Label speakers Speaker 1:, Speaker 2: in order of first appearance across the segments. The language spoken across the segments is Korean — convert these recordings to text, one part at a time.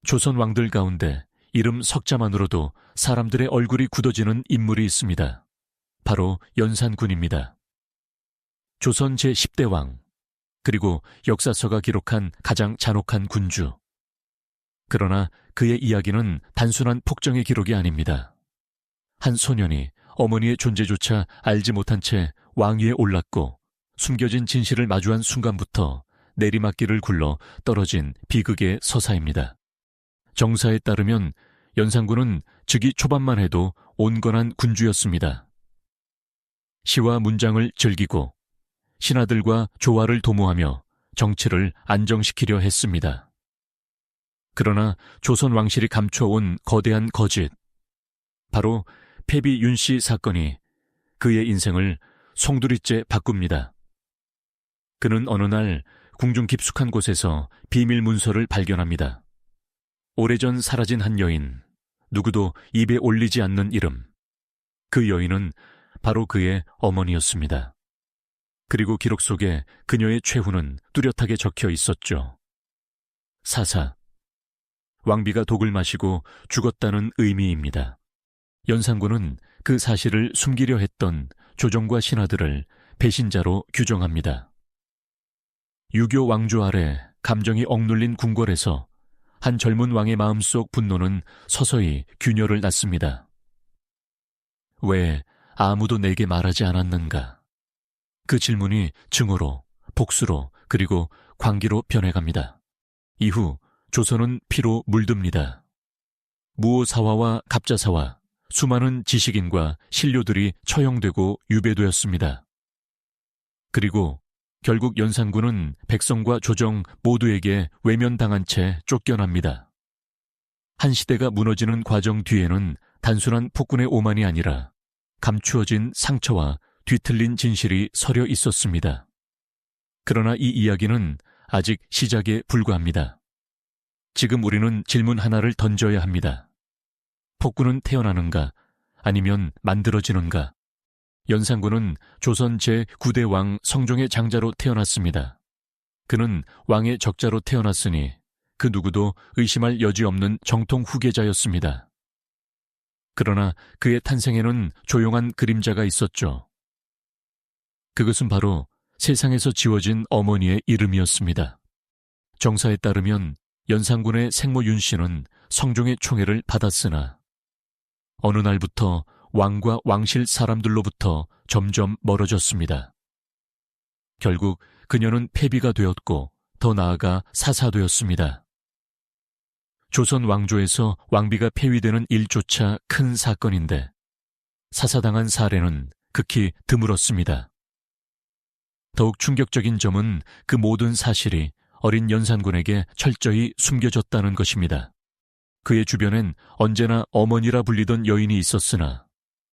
Speaker 1: 조선 왕들 가운데 이름 석자만으로도 사람들의 얼굴이 굳어지는 인물이 있습니다. 바로 연산군입니다. 조선 제10대 왕, 그리고 역사서가 기록한 가장 잔혹한 군주. 그러나 그의 이야기는 단순한 폭정의 기록이 아닙니다. 한 소년이 어머니의 존재조차 알지 못한 채 왕위에 올랐고 숨겨진 진실을 마주한 순간부터 내리막길을 굴러 떨어진 비극의 서사입니다. 정사에 따르면 연산군은 즉위 초반만 해도 온건한 군주였습니다. 시와 문장을 즐기고 신하들과 조화를 도모하며 정치를 안정시키려 했습니다. 그러나 조선 왕실이 감춰온 거대한 거짓, 바로 패비 윤씨 사건이 그의 인생을 송두리째 바꿉니다. 그는 어느 날 궁중 깊숙한 곳에서 비밀 문서를 발견합니다. 오래전 사라진 한 여인, 누구도 입에 올리지 않는 이름. 그 여인은 바로 그의 어머니였습니다. 그리고 기록 속에 그녀의 최후는 뚜렷하게 적혀 있었죠. 사사, 왕비가 독을 마시고 죽었다는 의미입니다. 연산군은 그 사실을 숨기려 했던 조정과 신하들을 배신자로 규정합니다. 유교 왕조 아래 감정이 억눌린 궁궐에서 한 젊은 왕의 마음속 분노는 서서히 균열을 낳습니다. 왜 아무도 내게 말하지 않았는가? 그 질문이 증오로, 복수로, 그리고 광기로 변해갑니다. 이후 조선은 피로 물듭니다. 무오사화와 갑자사화, 수많은 지식인과 신료들이 처형되고 유배되었습니다. 그리고 결국 연산군은 백성과 조정 모두에게 외면당한 채 쫓겨납니다. 한 시대가 무너지는 과정 뒤에는 단순한 폭군의 오만이 아니라 감추어진 상처와 뒤틀린 진실이 서려 있었습니다. 그러나 이 이야기는 아직 시작에 불과합니다. 지금 우리는 질문 하나를 던져야 합니다. 폭군은 태어나는가, 아니면 만들어지는가? 연산군은 조선 제9대 왕 성종의 장자로 태어났습니다. 그는 왕의 적자로 태어났으니 그 누구도 의심할 여지 없는 정통 후계자였습니다. 그러나 그의 탄생에는 조용한 그림자가 있었죠. 그것은 바로 세상에서 지워진 어머니의 이름이었습니다. 정사에 따르면 연산군의 생모 윤씨는 성종의 총애를 받았으나 어느 날부터 왕과 왕실 사람들로부터 점점 멀어졌습니다. 결국 그녀는 패비가 되었고 더 나아가 사사되었습니다. 조선 왕조에서 왕비가 폐위되는 일조차 큰 사건인데 사사당한 사례는 극히 드물었습니다. 더욱 충격적인 점은 그 모든 사실이 어린 연산군에게 철저히 숨겨졌다는 것입니다. 그의 주변엔 언제나 어머니라 불리던 여인이 있었으나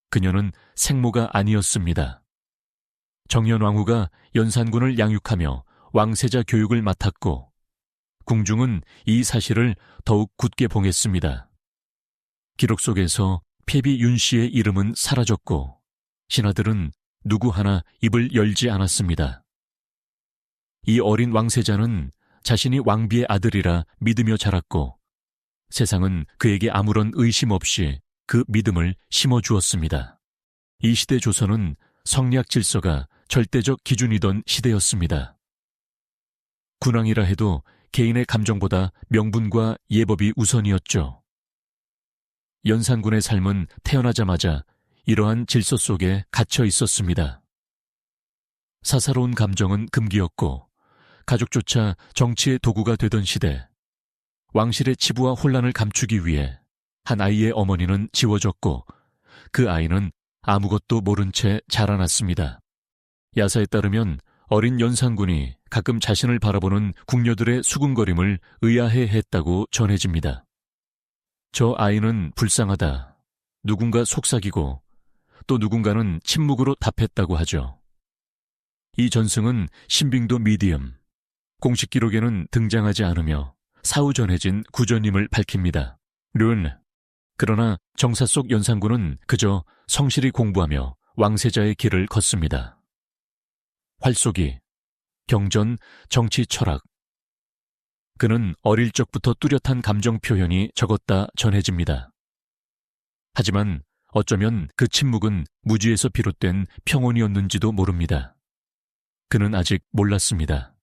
Speaker 1: 그녀는 생모가 아니었습니다. 정현왕후가 연산군을 양육하며 왕세자 교육을 맡았고 궁중은 이 사실을 더욱 굳게 봉했습니다. 기록 속에서 패비 윤씨의 이름은 사라졌고 신하들은 누구 하나 입을 열지 않았습니다. 이 어린 왕세자는 자신이 왕비의 아들이라 믿으며 자랐고 세상은 그에게 아무런 의심 없이 그 믿음을 심어주었습니다. 이 시대 조선은 성리학 질서가 절대적 기준이던 시대였습니다. 군왕이라 해도 개인의 감정보다 명분과 예법이 우선이었죠. 연산군의 삶은 태어나자마자 이러한 질서 속에 갇혀 있었습니다. 사사로운 감정은 금기였고 가족조차 정치의 도구가 되던 시대, 왕실의 치부와 혼란을 감추기 위해 한 아이의 어머니는 지워졌고 그 아이는 아무것도 모른 채 자라났습니다. 야사에 따르면 어린 연산군이 가끔 자신을 바라보는 궁녀들의 수군거림을 의아해했다고 전해집니다. 저 아이는 불쌍하다, 누군가 속삭이고 또 누군가는 침묵으로 답했다고 하죠. 이 전승은 신빙도 미디엄, 공식 기록에는 등장하지 않으며 사후 전해진 구전임을 밝힙니다. 룬. 그러나 정사 속 연산군은 그저 성실히 공부하며 왕세자의 길을 걷습니다. 활쏘기, 경전, 정치 철학. 그는 어릴 적부터 뚜렷한 감정 표현이 적었다 전해집니다. 하지만 어쩌면 그 침묵은 무지에서 비롯된 평온이었는지도 모릅니다. 그는 아직 몰랐습니다.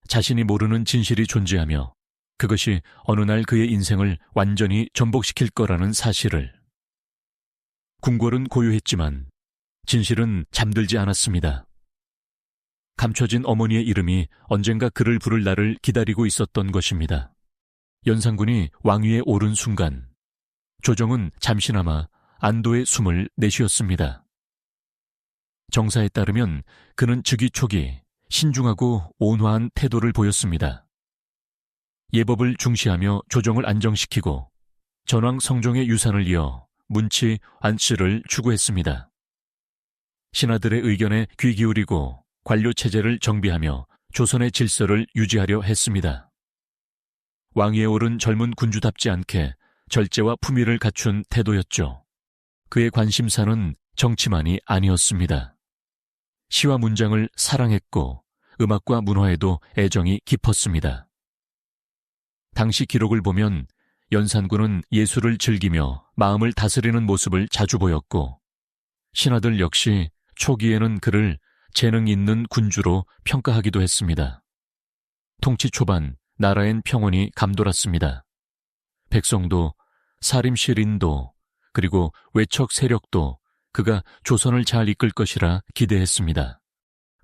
Speaker 1: 자신이 모르는 진실이 존재하며 그것이 어느 날 그의 인생을 완전히 전복시킬 거라는 사실을. 궁궐은 고요했지만 진실은 잠들지 않았습니다. 감춰진 어머니의 이름이 언젠가 그를 부를 날을 기다리고 있었던 것입니다. 연산군이 왕위에 오른 순간 조정은 잠시나마 안도의 숨을 내쉬었습니다. 정사에 따르면 그는 즉위 초기 신중하고 온화한 태도를 보였습니다. 예법을 중시하며 조정을 안정시키고 전왕 성종의 유산을 이어 문치 안씨를 추구했습니다. 신하들의 의견에 귀 기울이고 관료체제를 정비하며 조선의 질서를 유지하려 했습니다. 왕위에 오른 젊은 군주답지 않게 절제와 품위를 갖춘 태도였죠. 그의 관심사는 정치만이 아니었습니다. 시와 문장을 사랑했고 음악과 문화에도 애정이 깊었습니다. 당시 기록을 보면 연산군은 예술을 즐기며 마음을 다스리는 모습을 자주 보였고 신하들 역시 초기에는 그를 재능 있는 군주로 평가하기도 했습니다. 통치 초반 나라엔 평온이 감돌았습니다. 백성도 사림시린도 그리고 외척 세력도 그가 조선을 잘 이끌 것이라 기대했습니다.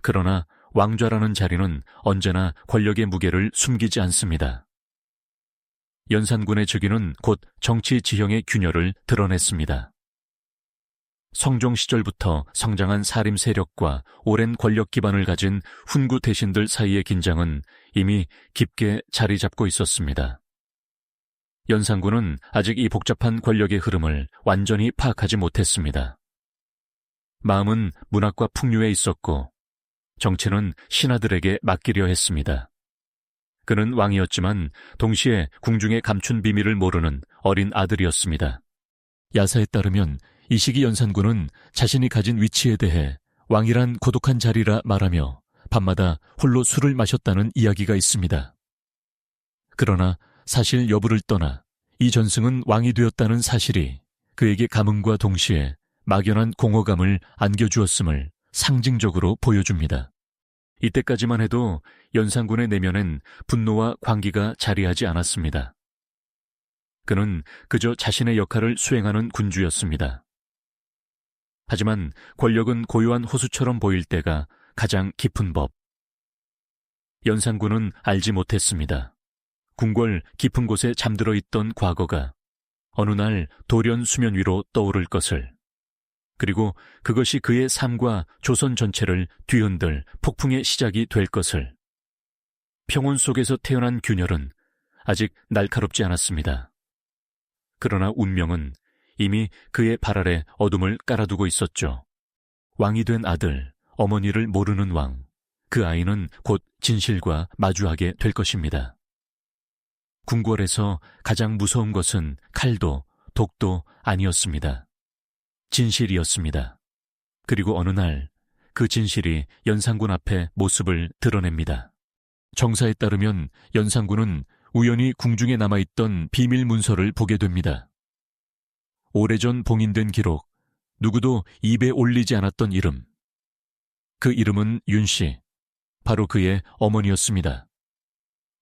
Speaker 1: 그러나 왕좌라는 자리는 언제나 권력의 무게를 숨기지 않습니다. 연산군의 즉위는 곧 정치 지형의 균열을 드러냈습니다. 성종 시절부터 성장한 사림 세력과 오랜 권력 기반을 가진 훈구 대신들 사이의 긴장은 이미 깊게 자리 잡고 있었습니다. 연산군은 아직 이 복잡한 권력의 흐름을 완전히 파악하지 못했습니다. 마음은 문학과 풍류에 있었고 정치는 신하들에게 맡기려 했습니다. 그는 왕이었지만 동시에 궁중의 감춘 비밀을 모르는 어린 아들이었습니다. 야사에 따르면 이 시기 연산군은 자신이 가진 위치에 대해 왕이란 고독한 자리라 말하며 밤마다 홀로 술을 마셨다는 이야기가 있습니다. 그러나 사실 여부를 떠나 이 전승은 왕이 되었다는 사실이 그에게 감흥과 동시에 막연한 공허감을 안겨주었음을 상징적으로 보여줍니다. 이때까지만 해도 연산군의 내면엔 분노와 광기가 자리하지 않았습니다. 그는 그저 자신의 역할을 수행하는 군주였습니다. 하지만 권력은 고요한 호수처럼 보일 때가 가장 깊은 법. 연산군은 알지 못했습니다. 궁궐 깊은 곳에 잠들어 있던 과거가 어느 날 돌연 수면 위로 떠오를 것을, 그리고 그것이 그의 삶과 조선 전체를 뒤흔들 폭풍의 시작이 될 것을. 평온 속에서 태어난 균열은 아직 날카롭지 않았습니다. 그러나 운명은 이미 그의 발 아래 어둠을 깔아두고 있었죠. 왕이 된 아들, 어머니를 모르는 왕, 그 아이는 곧 진실과 마주하게 될 것입니다. 궁궐에서 가장 무서운 것은 칼도 독도 아니었습니다. 진실이었습니다. 그리고 어느 날 그 진실이 연산군 앞에 모습을 드러냅니다. 정사에 따르면 연산군은 우연히 궁중에 남아있던 비밀 문서를 보게 됩니다. 오래전 봉인된 기록, 누구도 입에 올리지 않았던 이름. 그 이름은 윤씨, 바로 그의 어머니였습니다.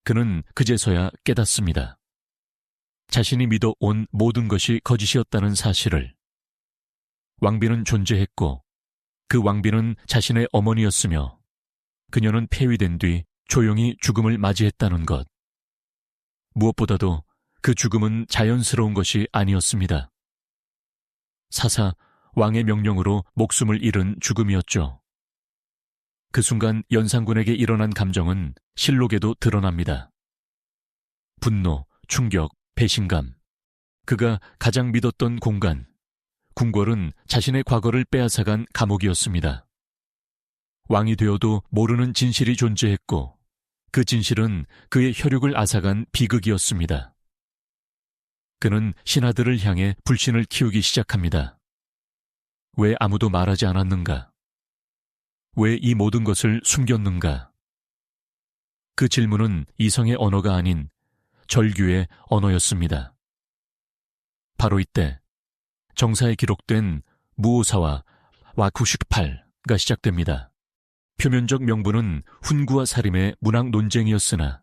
Speaker 1: 그는 그제서야 깨닫습니다. 자신이 믿어온 모든 것이 거짓이었다는 사실을. 왕비는 존재했고 그 왕비는 자신의 어머니였으며 그녀는 폐위된 뒤 조용히 죽음을 맞이했다는 것. 무엇보다도 그 죽음은 자연스러운 것이 아니었습니다. 사사 왕의 명령으로 목숨을 잃은 죽음이었죠. 그 순간 연산군에게 일어난 감정은 실록에도 드러납니다. 분노, 충격, 배신감. 그가 가장 믿었던 공간, 궁궐은 자신의 과거를 빼앗아간 감옥이었습니다. 왕이 되어도 모르는 진실이 존재했고 그 진실은 그의 혈육을 앗아간 비극이었습니다. 그는 신하들을 향해 불신을 키우기 시작합니다. 왜 아무도 말하지 않았는가? 왜 이 모든 것을 숨겼는가? 그 질문은 이성의 언어가 아닌 절규의 언어였습니다. 바로 이때 정사에 기록된 무오사와 와쿠슈팔가 시작됩니다. 표면적 명분은 훈구와 사림의 문학 논쟁이었으나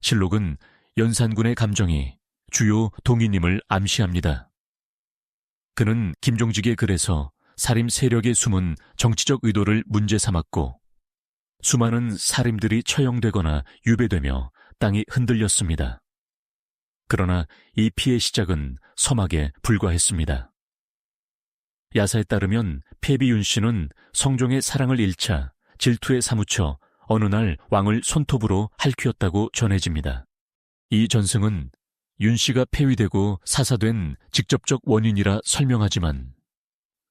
Speaker 1: 실록은 연산군의 감정이 주요 동의님을 암시합니다. 그는 김종직의 글에서 사림 세력의 숨은 정치적 의도를 문제 삼았고 수많은 사림들이 처형되거나 유배되며 땅이 흔들렸습니다. 그러나 이 피해 시작은 서막에 불과했습니다. 야사에 따르면 패비윤 씨는 성종의 사랑을 잃자 질투에 사무쳐 어느 날 왕을 손톱으로 할퀴었다고 전해집니다. 이 전승은 윤 씨가 폐위되고 사사된 직접적 원인이라 설명하지만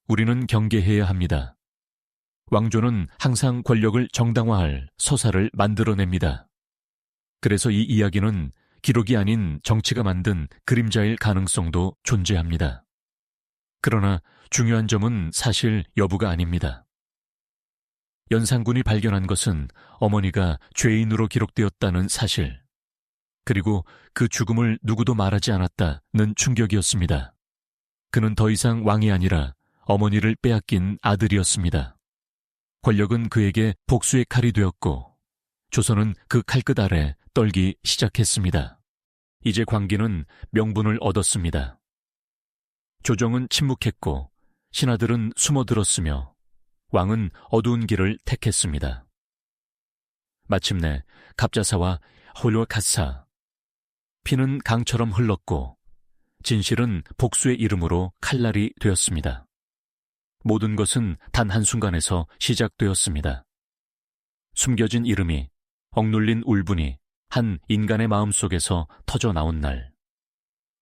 Speaker 1: 우리는 경계해야 합니다. 왕조는 항상 권력을 정당화할 서사를 만들어냅니다. 그래서 이 이야기는 기록이 아닌 정치가 만든 그림자일 가능성도 존재합니다. 그러나 중요한 점은 사실 여부가 아닙니다. 연산군이 발견한 것은 어머니가 죄인으로 기록되었다는 사실, 그리고 그 죽음을 누구도 말하지 않았다는 충격이었습니다. 그는 더 이상 왕이 아니라 어머니를 빼앗긴 아들이었습니다. 권력은 그에게 복수의 칼이 되었고 조선은 그 칼끝 아래 떨기 시작했습니다. 이제 광기는 명분을 얻었습니다. 조정은 침묵했고 신하들은 숨어들었으며 왕은 어두운 길을 택했습니다. 마침내 갑자사와 홀로카사, 피는 강처럼 흘렀고 진실은 복수의 이름으로 칼날이 되었습니다. 모든 것은 단 한순간에서 시작되었습니다. 숨겨진 이름이, 억눌린 울분이 한 인간의 마음속에서 터져나온 날.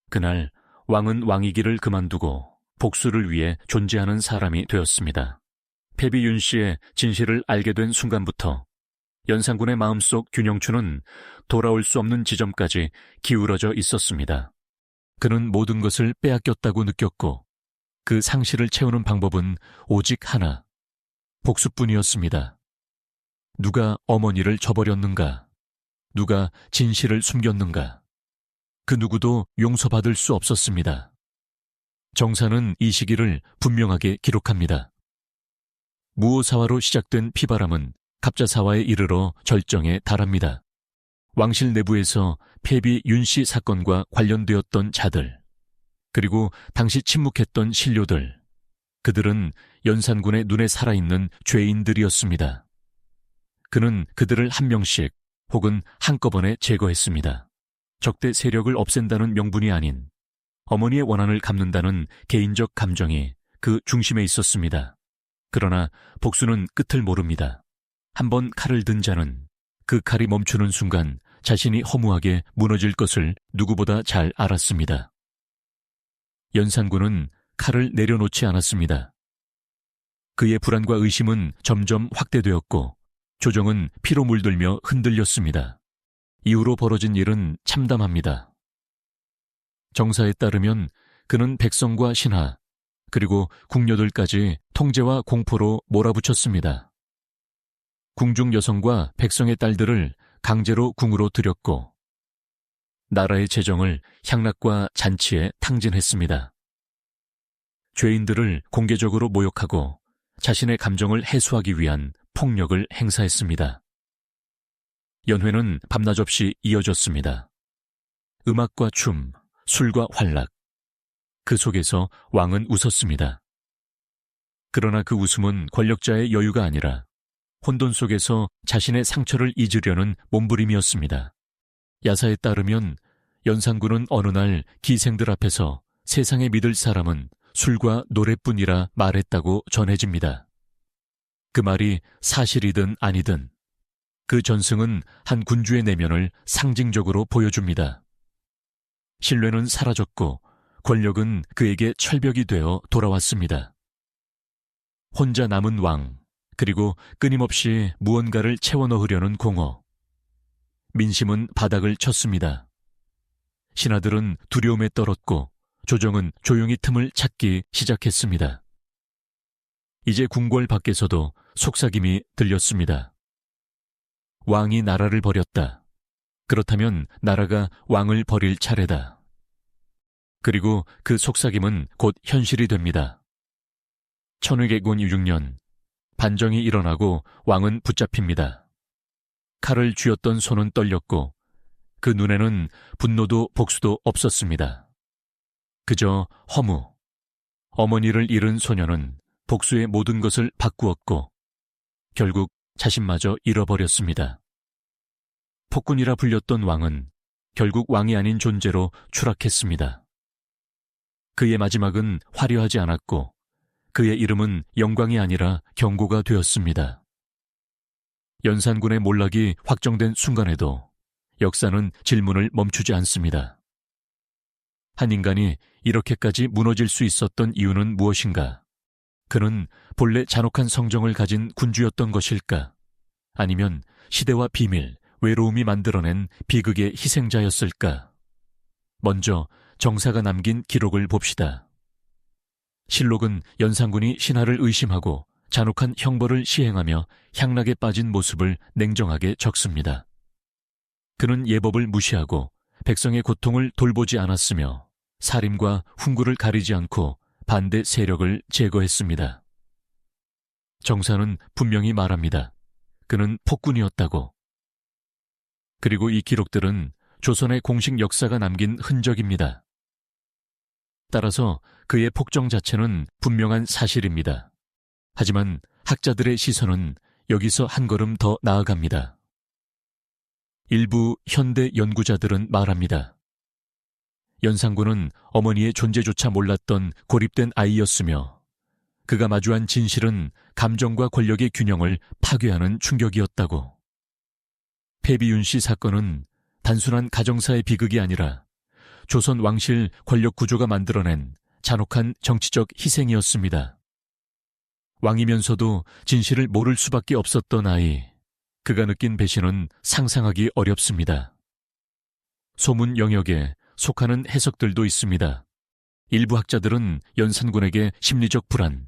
Speaker 1: 그날 왕은 왕이기를 그만두고 복수를 위해 존재하는 사람이 되었습니다. 패비윤 씨의 진실을 알게 된 순간부터 연산군의 마음속 균형추는 돌아올 수 없는 지점까지 기울어져 있었습니다. 그는 모든 것을 빼앗겼다고 느꼈고 그 상실을 채우는 방법은 오직 하나, 복수뿐이었습니다. 누가 어머니를 저버렸는가? 누가 진실을 숨겼는가? 그 누구도 용서받을 수 없었습니다. 정사는 이 시기를 분명하게 기록합니다. 무오사화로 시작된 피바람은 갑자사화에 이르러 절정에 달합니다. 왕실 내부에서 패비 윤씨 사건과 관련되었던 자들, 그리고 당시 침묵했던 신료들, 그들은 연산군의 눈에 살아있는 죄인들이었습니다. 그는 그들을 한 명씩 혹은 한꺼번에 제거했습니다. 적대 세력을 없앤다는 명분이 아닌 어머니의 원한을 갚는다는 개인적 감정이 그 중심에 있었습니다. 그러나 복수는 끝을 모릅니다. 한번 칼을 든 자는 그 칼이 멈추는 순간 자신이 허무하게 무너질 것을 누구보다 잘 알았습니다. 연산군은 칼을 내려놓지 않았습니다. 그의 불안과 의심은 점점 확대되었고 조정은 피로 물들며 흔들렸습니다. 이후로 벌어진 일은 참담합니다. 정사에 따르면 그는 백성과 신하, 그리고 궁녀들까지 통제와 공포로 몰아붙였습니다. 궁중 여성과 백성의 딸들을 강제로 궁으로 들였고 나라의 재정을 향락과 잔치에 탕진했습니다. 죄인들을 공개적으로 모욕하고 자신의 감정을 해소하기 위한 폭력을 행사했습니다. 연회는 밤낮 없이 이어졌습니다. 음악과 춤, 술과 활락, 그 속에서 왕은 웃었습니다. 그러나 그 웃음은 권력자의 여유가 아니라 혼돈 속에서 자신의 상처를 잊으려는 몸부림이었습니다. 야사에 따르면 연산군은 어느 날 기생들 앞에서 세상에 믿을 사람은 술과 노래뿐이라 말했다고 전해집니다. 그 말이 사실이든 아니든 그 전승은 한 군주의 내면을 상징적으로 보여줍니다. 신뢰는 사라졌고 권력은 그에게 철벽이 되어 돌아왔습니다. 혼자 남은 왕, 그리고 끊임없이 무언가를 채워넣으려는 공허. 민심은 바닥을 쳤습니다. 신하들은 두려움에 떨었고 조정은 조용히 틈을 찾기 시작했습니다. 이제 궁궐 밖에서도 속삭임이 들렸습니다. 왕이 나라를 버렸다. 그렇다면 나라가 왕을 버릴 차례다. 그리고 그 속삭임은 곧 현실이 됩니다. 천회개군 6년 반정이 일어나고 왕은 붙잡힙니다. 칼을 쥐었던 손은 떨렸고 그 눈에는 분노도 복수도 없었습니다. 그저 허무. 어머니를 잃은 소녀는 복수의 모든 것을 바꾸었고 결국 자신마저 잃어버렸습니다. 폭군이라 불렸던 왕은 결국 왕이 아닌 존재로 추락했습니다. 그의 마지막은 화려하지 않았고 그의 이름은 영광이 아니라 경고가 되었습니다. 연산군의 몰락이 확정된 순간에도 역사는 질문을 멈추지 않습니다. 한 인간이 이렇게까지 무너질 수 있었던 이유는 무엇인가? 그는 본래 잔혹한 성정을 가진 군주였던 것일까? 아니면 시대와 비밀, 외로움이 만들어낸 비극의 희생자였을까? 먼저 정사가 남긴 기록을 봅시다. 실록은 연산군이 신하를 의심하고 잔혹한 형벌을 시행하며 향락에 빠진 모습을 냉정하게 적습니다. 그는 예법을 무시하고 백성의 고통을 돌보지 않았으며 살인과 훈구를 가리지 않고 반대 세력을 제거했습니다. 정사는 분명히 말합니다. 그는 폭군이었다고. 그리고 이 기록들은 조선의 공식 역사가 남긴 흔적입니다. 따라서 그의 폭정 자체는 분명한 사실입니다. 하지만 학자들의 시선은 여기서 한 걸음 더 나아갑니다. 일부 현대 연구자들은 말합니다. 연산군은 어머니의 존재조차 몰랐던 고립된 아이였으며 그가 마주한 진실은 감정과 권력의 균형을 파괴하는 충격이었다고. 패비윤씨 사건은 단순한 가정사의 비극이 아니라 조선 왕실 권력 구조가 만들어낸 잔혹한 정치적 희생이었습니다. 왕이면서도 진실을 모를 수밖에 없었던 아이, 그가 느낀 배신은 상상하기 어렵습니다. 소문 영역에 속하는 해석들도 있습니다. 일부 학자들은 연산군에게 심리적 불안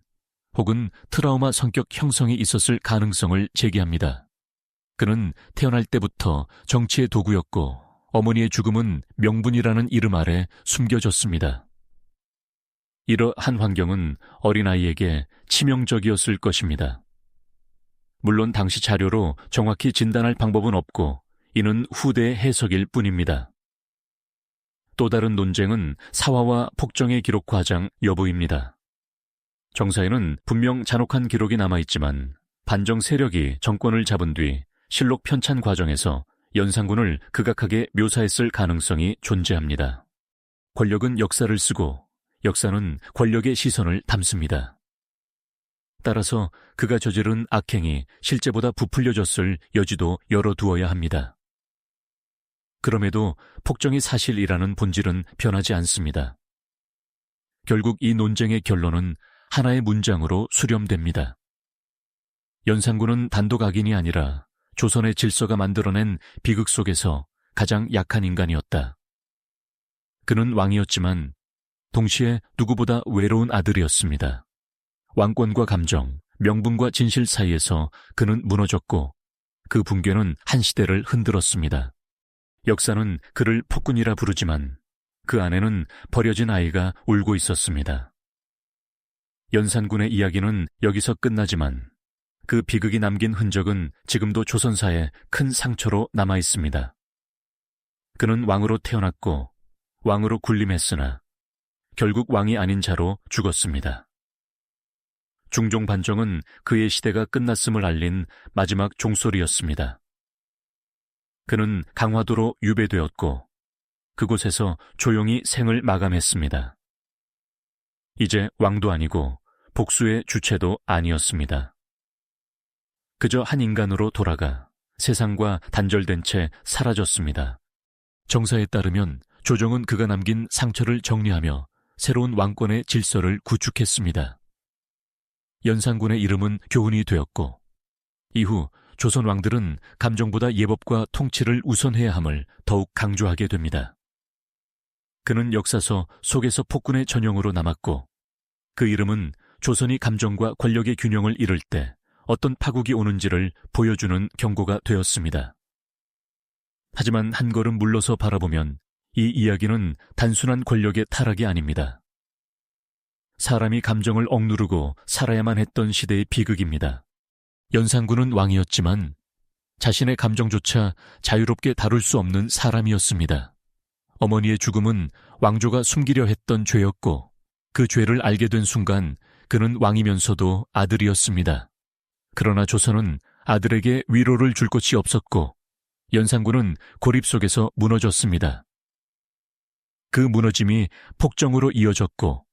Speaker 1: 혹은 트라우마 성격 형성이 있었을 가능성을 제기합니다. 그는 태어날 때부터 정치의 도구였고 어머니의 죽음은 명분이라는 이름 아래 숨겨졌습니다. 이러한 환경은 어린아이에게 치명적이었을 것입니다. 물론 당시 자료로 정확히 진단할 방법은 없고 이는 후대의 해석일 뿐입니다. 또 다른 논쟁은 사화와 폭정의 기록 과장 여부입니다. 정사에는 분명 잔혹한 기록이 남아있지만 반정 세력이 정권을 잡은 뒤 실록 편찬 과정에서 연산군을 극악하게 묘사했을 가능성이 존재합니다. 권력은 역사를 쓰고 역사는 권력의 시선을 담습니다. 따라서 그가 저지른 악행이 실제보다 부풀려졌을 여지도 열어두어야 합니다. 그럼에도 폭정이 사실이라는 본질은 변하지 않습니다. 결국 이 논쟁의 결론은 하나의 문장으로 수렴됩니다. 연산군은 단독 악인이 아니라 조선의 질서가 만들어낸 비극 속에서 가장 약한 인간이었다. 그는 왕이었지만 동시에 누구보다 외로운 아들이었습니다. 왕권과 감정, 명분과 진실 사이에서 그는 무너졌고 그 붕괴는 한 시대를 흔들었습니다. 역사는 그를 폭군이라 부르지만 그 안에는 버려진 아이가 울고 있었습니다. 연산군의 이야기는 여기서 끝나지만 그 비극이 남긴 흔적은 지금도 조선사에 큰 상처로 남아 있습니다. 그는 왕으로 태어났고 왕으로 군림했으나 결국 왕이 아닌 자로 죽었습니다. 중종 반정은 그의 시대가 끝났음을 알린 마지막 종소리였습니다. 그는 강화도로 유배되었고 그곳에서 조용히 생을 마감했습니다. 이제 왕도 아니고 복수의 주체도 아니었습니다. 그저 한 인간으로 돌아가 세상과 단절된 채 사라졌습니다. 정사에 따르면 조정은 그가 남긴 상처를 정리하며 새로운 왕권의 질서를 구축했습니다. 연산군의 이름은 교훈이 되었고 이후 조선 왕들은 감정보다 예법과 통치를 우선해야 함을 더욱 강조하게 됩니다. 그는 역사서 속에서 폭군의 전형으로 남았고 그 이름은 조선이 감정과 권력의 균형을 잃을 때 어떤 파국이 오는지를 보여주는 경고가 되었습니다. 하지만 한 걸음 물러서 바라보면 이 이야기는 단순한 권력의 타락이 아닙니다. 사람이 감정을 억누르고 살아야만 했던 시대의 비극입니다. 연산군은 왕이었지만 자신의 감정조차 자유롭게 다룰 수 없는 사람이었습니다. 어머니의 죽음은 왕조가 숨기려 했던 죄였고 그 죄를 알게 된 순간 그는 왕이면서도 아들이었습니다. 그러나 조선은 아들에게 위로를 줄 곳이 없었고 연산군은 고립 속에서 무너졌습니다. 그 무너짐이 폭정으로 이어졌고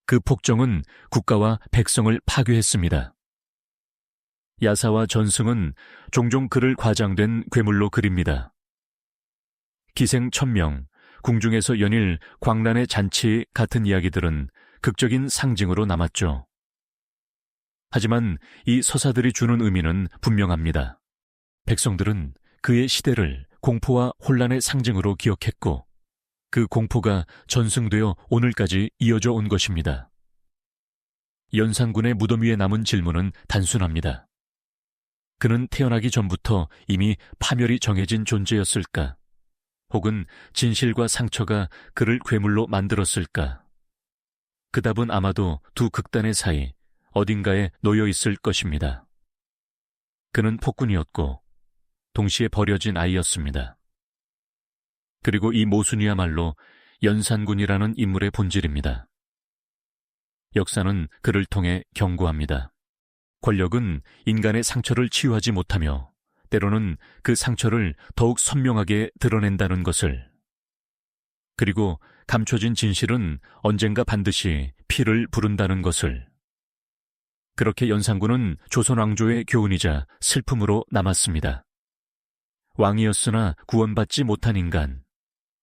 Speaker 1: 그 폭정은 국가와 백성을 파괴했습니다. 야사와 전승은 종종 그를 과장된 괴물로 그립니다. 기생 천명, 궁중에서 연일 광란의 잔치 같은 이야기들은 극적인 상징으로 남았죠. 하지만 이 서사들이 주는 의미는 분명합니다. 백성들은 그의 시대를 공포와 혼란의 상징으로 기억했고 그 공포가 전승되어 오늘까지 이어져 온 것입니다. 연산군의 무덤 위에 남은 질문은 단순합니다. 그는 태어나기 전부터 이미 파멸이 정해진 존재였을까? 혹은 진실과 상처가 그를 괴물로 만들었을까? 그 답은 아마도 두 극단의 사이 어딘가에 놓여 있을 것입니다. 그는 폭군이었고 동시에 버려진 아이였습니다. 그리고 이 모순이야말로 연산군이라는 인물의 본질입니다. 역사는 그를 통해 경고합니다. 권력은 인간의 상처를 치유하지 못하며 때로는 그 상처를 더욱 선명하게 드러낸다는 것을. 그리고 감춰진 진실은 언젠가 반드시 피를 부른다는 것을. 그렇게 연산군은 조선 왕조의 교훈이자 슬픔으로 남았습니다. 왕이었으나 구원받지 못한 인간.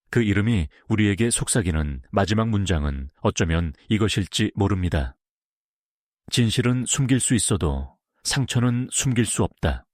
Speaker 1: 그 이름이 우리에게 속삭이는 마지막 문장은 어쩌면 이것일지 모릅니다. 진실은 숨길 수 있어도 상처는 숨길 수 없다.